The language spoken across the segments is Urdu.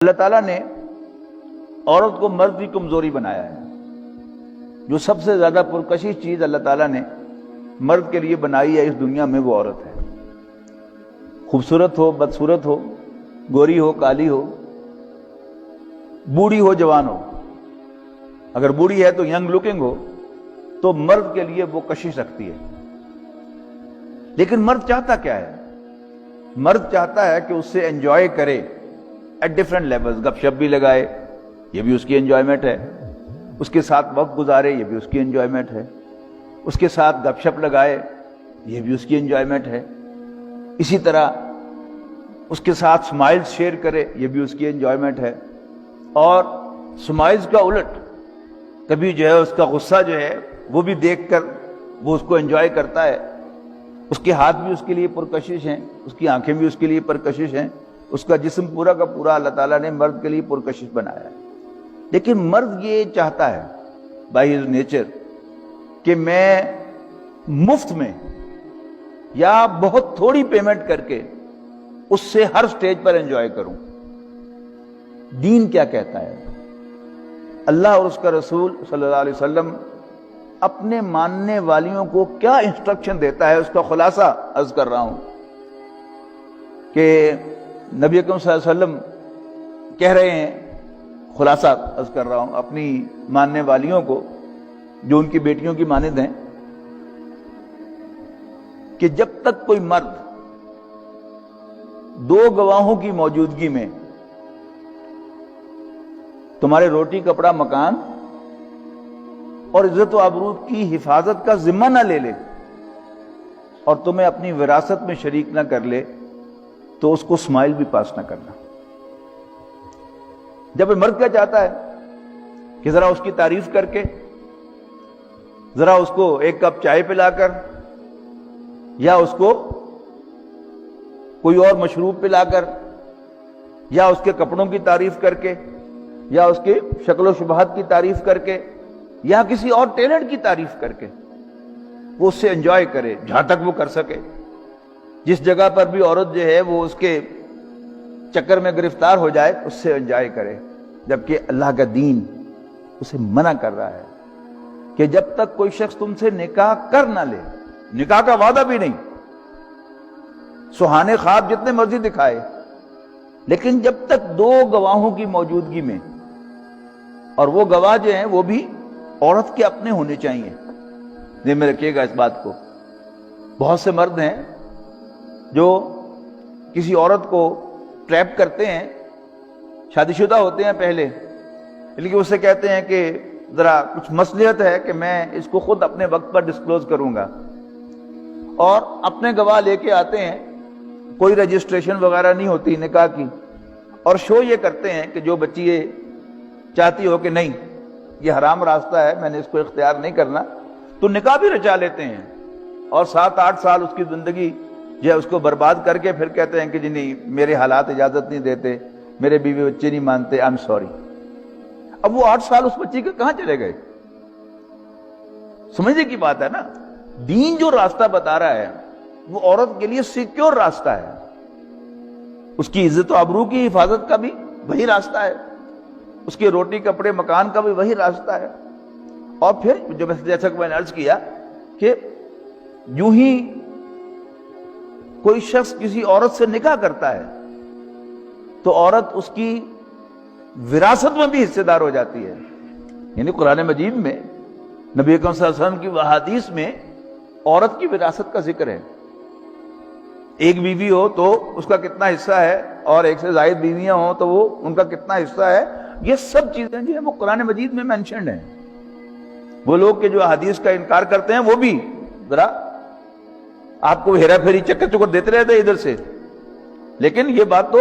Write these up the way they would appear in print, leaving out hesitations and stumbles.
اللہ تعالیٰ نے عورت کو مرد کی کمزوری بنایا ہے۔ جو سب سے زیادہ پرکشش چیز اللہ تعالیٰ نے مرد کے لیے بنائی ہے اس دنیا میں وہ عورت ہے۔ خوبصورت ہو، بدصورت ہو، گوری ہو، کالی ہو، بوڑھی ہو، جوان ہو، اگر بوڑھی ہے تو ینگ لکنگ ہو تو مرد کے لیے وہ کشش رکھتی ہے۔ لیکن مرد چاہتا کیا ہے؟ مرد چاہتا ہے کہ اس سے انجوائے کرے ایٹ ڈفرنٹ لیولز، گپ شپ بھی لگائے، یہ بھی اس کی انجوائمنٹ ہے، اس کے ساتھ وقت گزارے، یہ بھی اس کی انجوائمنٹ ہے، اس کے ساتھ گپ شپ لگائے، یہ بھی اس کی انجوائمنٹ ہے، اسی طرح اس کے ساتھ سمائلز شیئر کرے، یہ بھی اس کی انجوائمنٹ ہے۔ اور سمائلز کا الٹ کبھی جو ہے اس کا غصہ جو ہے وہ بھی دیکھ کر وہ اس کو انجوائے کرتا ہے۔ اس کے ہاتھ بھی اس کے لیے پرکشش ہیں، اس کی آنکھیں بھی اس کے لیے پرکشش ہیں، اس کا جسم پورا کا پورا اللہ تعالیٰ نے مرد کے لیے پرکشش بنایا ہے۔ لیکن مرد یہ چاہتا ہے بائی ہز نیچر کہ میں مفت میں یا بہت تھوڑی پیمنٹ کر کے اس سے ہر سٹیج پر انجوائے کروں۔ دین کیا کہتا ہے؟ اللہ اور اس کا رسول صلی اللہ علیہ وسلم اپنے ماننے والیوں کو کیا انسٹرکشن دیتا ہے، اس کا خلاصہ عرض کر رہا ہوں کہ نبی اکرم صلی اللہ علیہ وسلم کہہ رہے ہیں، خلاصہ عرض کر رہا ہوں اپنی ماننے والیوں کو جو ان کی بیٹیوں کی مانند ہیں، کہ جب تک کوئی مرد دو گواہوں کی موجودگی میں تمہارے روٹی کپڑا مکان اور عزت و آبرو کی حفاظت کا ذمہ نہ لے لے اور تمہیں اپنی وراثت میں شریک نہ کر لے تو اس کو اسمائل بھی پاس نہ کرنا۔ جب مرد کیا چاہتا ہے کہ ذرا اس کی تعریف کر کے، ذرا اس کو ایک کپ چائے پلا کر، یا اس کو کوئی اور مشروب پلا کر، یا اس کے کپڑوں کی تعریف کر کے، یا اس کی شکل و شباہت کی تعریف کر کے، یا کسی اور ٹیلنٹ کی تعریف کر کے وہ اس سے انجوائے کرے جہاں تک وہ کر سکے۔ جس جگہ پر بھی عورت جو ہے وہ اس کے چکر میں گرفتار ہو جائے اس سے انجوائے کرے، جبکہ اللہ کا دین اسے منع کر رہا ہے کہ جب تک کوئی شخص تم سے نکاح کر نہ لے، نکاح کا وعدہ بھی نہیں، سہانے خواب جتنے مرضی دکھائے، لیکن جب تک دو گواہوں کی موجودگی میں، اور وہ گواہ جو ہیں وہ بھی عورت کے اپنے ہونے چاہیے۔ ذہن میں رکھیے گا اس بات کو۔ بہت سے مرد ہیں جو کسی عورت کو ٹریپ کرتے ہیں، شادی شدہ ہوتے ہیں پہلے، لیکن اس سے کہتے ہیں کہ ذرا کچھ مصلحت ہے کہ میں اس کو خود اپنے وقت پر ڈسکلوز کروں گا، اور اپنے گواہ لے کے آتے ہیں، کوئی رجسٹریشن وغیرہ نہیں ہوتی نکاح کی، اور شو یہ کرتے ہیں کہ جو بچی یہ چاہتی ہو کہ نہیں یہ حرام راستہ ہے، میں نے اس کو اختیار نہیں کرنا، تو نکاح بھی رچا لیتے ہیں، اور 7-8 سال اس کی زندگی جو ہے اس کو برباد کر کے پھر کہتے ہیں کہ جی نہیں میرے حالات اجازت نہیں دیتے، میرے بیوی بچے نہیں مانتے، آئی ایم سوری۔ اب وہ 8 سال اس بچی کے کہاں چلے گئے؟ سمجھنے کی بات ہے نا۔ دین جو راستہ بتا رہا ہے وہ عورت کے لیے سیکیور راستہ ہے، اس کی عزت و آبرو کی حفاظت کا بھی وہی راستہ ہے، اس کے روٹی کپڑے مکان کا بھی وہی راستہ ہے۔ اور پھر جو جیسا کہ میں نے عرض کیا کہ یوں ہی کوئی شخص کسی عورت سے نکاح کرتا ہے تو عورت اس کی وراثت میں بھی حصے دار ہو جاتی ہے۔ یعنی قرآن مجید میں نبی اکرم صلی اللہ علیہ وسلم کی احادیث میں عورت کی وراثت کا ذکر ہے۔ ایک بیوی ہو تو اس کا کتنا حصہ ہے، اور ایک سے زائد بیویاں ہوں تو وہ ان کا کتنا حصہ ہے، یہ سب چیزیں جو ہیں وہ قرآن مجید میں مینشنڈ ہیں۔ وہ لوگ کہ جو حدیث کا انکار کرتے ہیں وہ بھی ذرا آپ کو ہیرا پھیری چکر چکر دیتے رہتے ادھر سے، لیکن یہ بات تو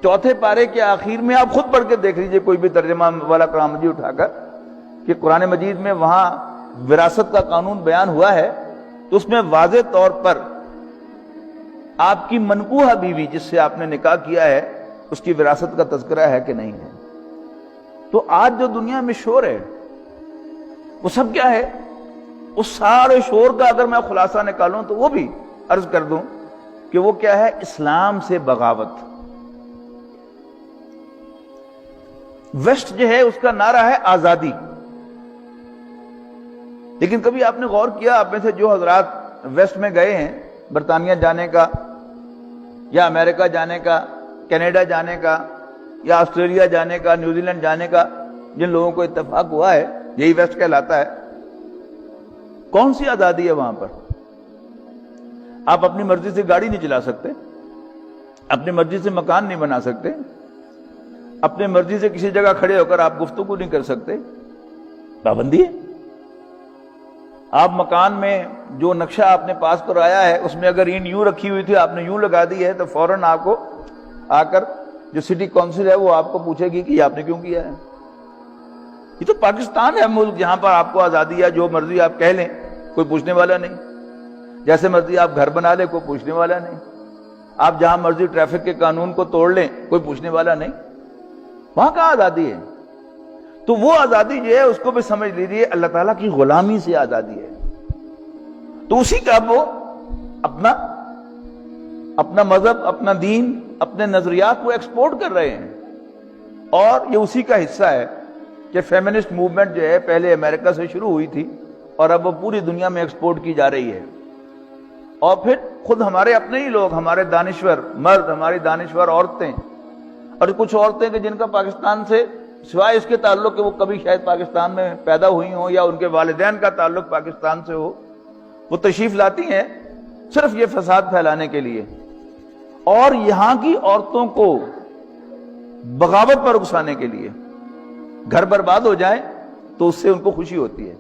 چوتھے پارے کے آخر میں آپ خود پڑھ کے دیکھ لیجئے، کوئی بھی ترجمہ والا قرآن مجید اٹھا کر، کہ قرآن مجید میں وہاں وراثت کا قانون بیان ہوا ہے تو اس میں واضح طور پر آپ کی منکوحہ بیوی جس سے آپ نے نکاح کیا ہے اس کی وراثت کا تذکرہ ہے کہ نہیں ہے۔ تو آج جو دنیا میں شور ہے وہ سب کیا ہے؟ اس سارے شور کا اگر میں خلاصہ نکالوں تو وہ بھی عرض کر دوں کہ وہ کیا ہے؟ اسلام سے بغاوت، ویسٹ جو ہے اس کا نعرہ ہے آزادی. لیکن کبھی آپ نے غور کیا، آپ میں سے جو حضرات ویسٹ میں گئے ہیں، برطانیہ جانے کا یا امریکہ جانے کا، کینیڈا جانے کا یا آسٹریلیا جانے کا، نیوزی لینڈ جانے کا، جن لوگوں کو اتفاق ہوا ہے، یہی ویسٹ کہلاتا ہے، کون سی آزادی ہے وہاں پر؟ آپ اپنی مرضی سے گاڑی نہیں چلا سکتے، اپنی مرضی سے مکان نہیں بنا سکتے، اپنی مرضی سے کسی جگہ کھڑے ہو کر آپ گفتگو نہیں کر سکتے، پابندی ہے. آپ مکان میں جو نقشہ آپ نے پاس کرایا ہے اس میں اگر اینٹ یوں رکھی ہوئی تھی، آپ نے یوں لگا دی ہے، تو فوراً آپ کو آ کر جو سٹی کونسل ہے وہ آپ کو پوچھے گی کہ یہ آپ نے کیوں کیا ہے. یہ تو پاکستان ہے ملک جہاں پر آپ کو آزادی ہے، جو مرضی آپ کہہ لیں کوئی پوچھنے والا نہیں، جیسے مرضی آپ گھر بنا لیں کوئی پوچھنے والا نہیں، آپ جہاں مرضی ٹریفک کے قانون کو توڑ لیں کوئی پوچھنے والا نہیں. وہاں کہاں آزادی ہے؟ تو وہ آزادی جو ہے اس کو بھی سمجھ لیجیے اللہ تعالیٰ کی غلامی سے آزادی ہے. تو اسی کا وہ اپنا مذہب، اپنا دین، اپنے نظریات کو ایکسپورٹ کر رہے ہیں. اور یہ اسی کا حصہ ہے کہ فیمنسٹ موومنٹ جو ہے پہلے امریکہ سے شروع ہوئی تھی اور اب وہ پوری دنیا میں ایکسپورٹ کی جا رہی ہے. اور پھر خود ہمارے اپنے ہی لوگ، ہمارے دانشور مرد، ہماری دانشور عورتیں، اور کچھ عورتیں کہ جن کا پاکستان سے سوائے اس کے تعلق کہ وہ کبھی شاید پاکستان میں پیدا ہوئی ہوں یا ان کے والدین کا تعلق پاکستان سے ہو، وہ تشریف لاتی ہیں صرف یہ فساد پھیلانے کے لیے اور یہاں کی عورتوں کو بغاوت پر اکسانے کے لیے. گھر برباد ہو جائیں تو اس سے ان کو خوشی ہوتی ہے.